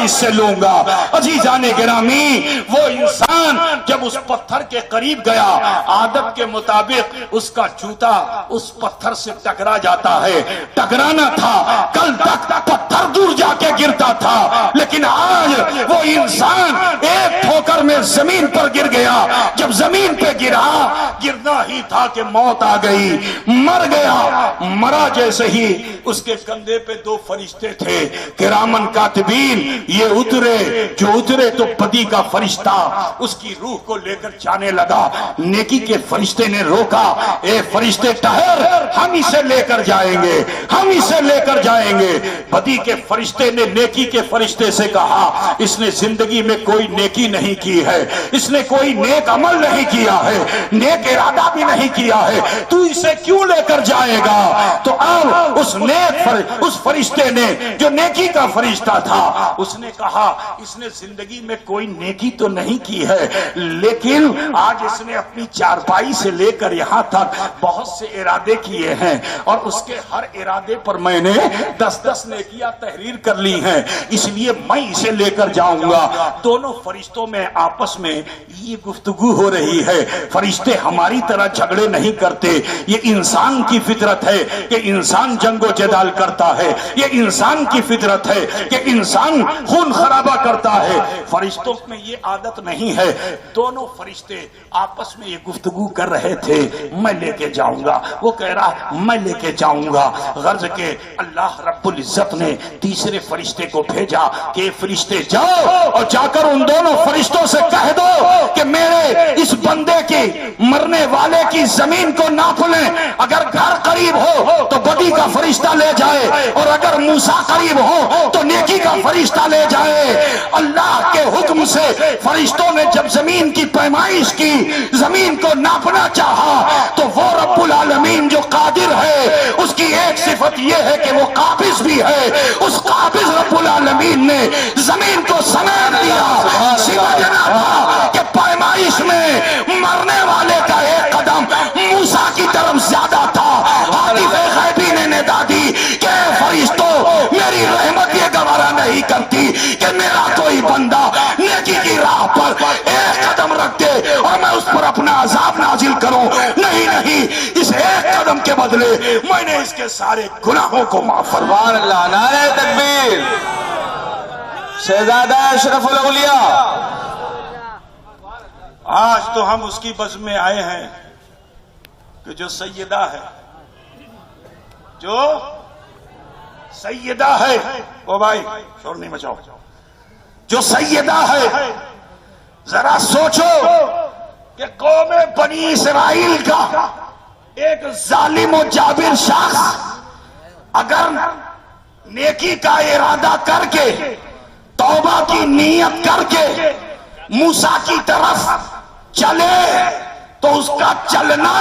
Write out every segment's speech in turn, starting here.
اس سے لوں گا۔ عزیزان گرامی، وہ انسان جب اس پتھر کے قریب گیا، عادت کے مطابق اس کا جوتا اس پتھر سے ٹکرا جاتا ہے۔ ٹکرانا تھا، کل تک پتھر دور جا کے گرتا تھا، لیکن آج وہ انسان ایک ٹھوکر میں زمین پر گر گیا۔ جب زمین پہ گرا، گرنا ہی تھا کہ موت آ گئی، مر گیا۔ مرا جیسے ہی اس کے کندھے پہ دو فرشتے تھے کرامن کاتبین، یہ اترے۔ جو اترے تو بدی کا فرشتہ اس کی روح کو لے کر جانے لگا۔ نیکی کے فرشتے نے روکا، اے فرشتے ٹھہر، ہم اسے لے کر جائیں گے، ہم اسے لے کر جائیں گے۔ بدی کے فرشتے نے نیکی کے فرشتے سے کہا، اس نے زندگی میں کوئی نیکی نہیں کی ہے، اس نے کوئی نیک عمل نہیں کیا ہے، نیک ارادہ بھی نہیں کیا ہے، تو اسے کیوں لے کر جائے گا؟ تو اب اس فرشتے نے جو نیکی کا فرشتہ تھا، اس نے کہا اس نے زندگی میں کوئی نیکی تو نہیں کی ہے، لیکن آج اس نے اپنی چارپائی سے لے کر یہاں تک بہت سے ارادے کیے ہیں، اور اس کے ہر ارادے پر میں نے 10 نیکیاں تحریر کر لی ہیں، اس لیے میں اسے لے کر جاؤں گا۔ دونوں فرشتوں میں آپس میں یہ گفتگو ہو رہی ہے۔ فرشتے ہماری طرح جھگڑے نہیں کرتے، یہ انسان کی فطرت ہے کہ انسان جنگ و جدال کرتا ہے، یہ انسان کی فطرت ہے کہ انسان خون خرابہ کرتا ہے۔ فرشتوں میں یہ عادت نہیں ہے۔ دونوں فرشتے آپس میں یہ گفتگو کر رہے تھے، میں لے کے جاؤں گا، وہ کہہ رہا میں لے کے جاؤں گا۔ غرض کے اللہ رب العزت نے تیسرے فرشتے کو بھیجا کہ فرشتے جاؤ اور جا کر ان دونوں فرشتوں سے کہہ دو کہ میرے اس بندے کی، مرنے والے کی زمین کو ناپ لیں، اگر گھر قریب ہو تو بدی کا فرشتہ لے جائے، اور اگر موسیٰ قریب ہو تو نیکی کا فرشتہ لے جائے۔ اللہ کے حکم سے فرشتوں نے جب زمین کی پیمائش کی، زمین کو ناپنا چاہا، تو وہ رب العالمین جو قادر ہے، اس کی ایک صفت یہ ہے کہ وہ قابض بھی ہے، اس قابض رب العالمین نے زمین کو سمیٹ دیا۔ سمجھنا تھا کہ پیمائش میں مرنے والے کا ایک قدم موسیٰ کی طرف زیادہ تھا۔ حاطف غیبی نے ندا دی کہ فرشتوں، میری رحمت یہ گوارا نہیں کرتی کہ میرا کوئی بندہ نیکی کی راہ پر ایک قدم رکھ دے اور میں اس پر اپنا عذاب نازل کروں۔ نہیں نہیں، اس ایک قدم کے بدلے میں نے اس کے سارے گناہوں کو معاف فرما۔ سبحان اللہ، نعرہ تکبیر، شہزادہ اشرف الاولیاء۔ آج تو ہم اس کی بزم میں آئے ہیں کہ جو سیدہ ہے، جو سیدہ ہے، او بھائی شور نہیں مچاؤ، جو سیدہ ہے، ذرا سوچو کہ قوم بنی اسرائیل کا ایک ظالم و جابر شخص اگر نیکی کا ارادہ کر کے، توبہ کی نیت کر کے موسیٰ کی طرف چلے تو اس کا چلنا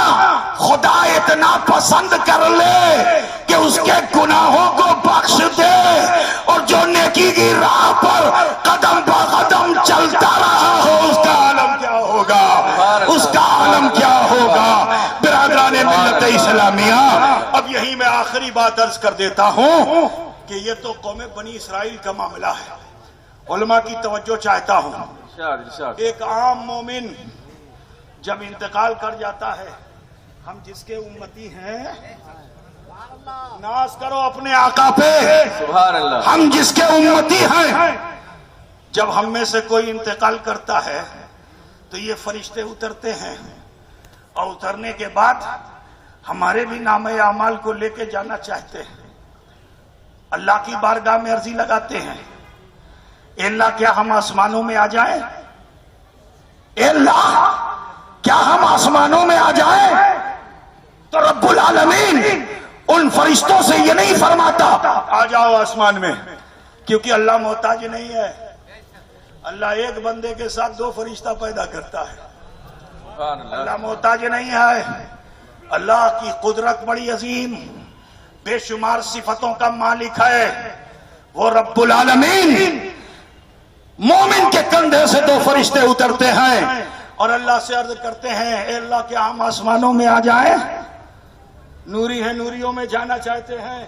خدا اتنا پسند کر لے کہ اس کے گناہوں کو بخش دے، اور جو نیکی کی راہ پر قدم بہ قدم چلتا رہا ہو، اس کا عالم کیا ہوگا، اس کا عالم کیا ہوگا۔ برادران ملت اسلامیہ، اب یہی میں آخری بات عرض کر دیتا ہوں کہ یہ تو قوم بنی اسرائیل کا معاملہ ہے۔ علماء کی توجہ چاہتا ہوں، ایک عام مومن جب انتقال کر جاتا ہے، ہم جس کے امتی ہیں، ناز کرو اپنے آقا پہ، سبحان اللہ، ہم جس کے امتی ہیں، جب ہم میں سے کوئی انتقال کرتا ہے تو یہ فرشتے اترتے ہیں، اور اترنے کے بعد ہمارے بھی نامہ اعمال کو لے کے جانا چاہتے ہیں۔ اللہ کی بارگاہ میں عرضی لگاتے ہیں، اے اللہ کیا ہم آسمانوں میں آ جائیں؟ اے اللہ کیا ہم آسمانوں میں آ جائیں؟ تو رب العالمین ان فرشتوں سے یہ نہیں فرماتا آ جاؤ آسمان میں، کیونکہ اللہ محتاج نہیں ہے۔ اللہ ایک بندے کے ساتھ 2 فرشتہ پیدا کرتا ہے، اللہ محتاج نہیں ہے۔ اللہ کی قدرت بڑی عظیم، بے شمار صفتوں کا مالک ہے۔ وہ رب العالمین مومن کے کندھے سے 2 فرشتے اترتے ہیں اور اللہ سے عرض کرتے ہیں، اے اللہ کیا ہم آسمانوں میں آ جائیں؟ نوری ہیں، نوریوں میں جانا چاہتے ہیں۔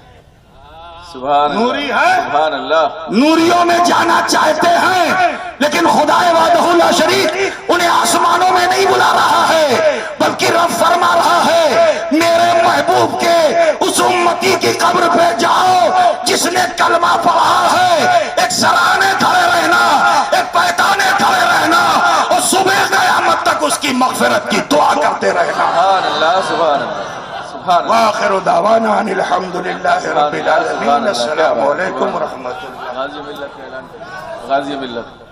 سبحان اللہ نوری ہے، سبحان اللہ نوریوں میں جانا چاہتے ہیں، لیکن خدا وحدہ لا شریک انہیں آسمانوں میں نہیں بلا رہا ہے، بلکہ رب فرما رہا ہے میرے محبوب کے اس امتی کی قبر پہ جاؤ جس نے کلمہ پڑھا ہے، ایک سرانے کھڑے رہنا، ایک پہچانے کھڑے رہنا، اور صبح قیامت تک اس کی مغفرت کی دعا کرتے رہنا۔ سبحان اللہ سبحان اللہ سبحان اللہ وآخر دعوانا ان الحمدللہ رب العالمین۔ السلام علیکم ورحمۃ اللہ۔ غازی ملت کا اعلان کریں۔ غازی ملت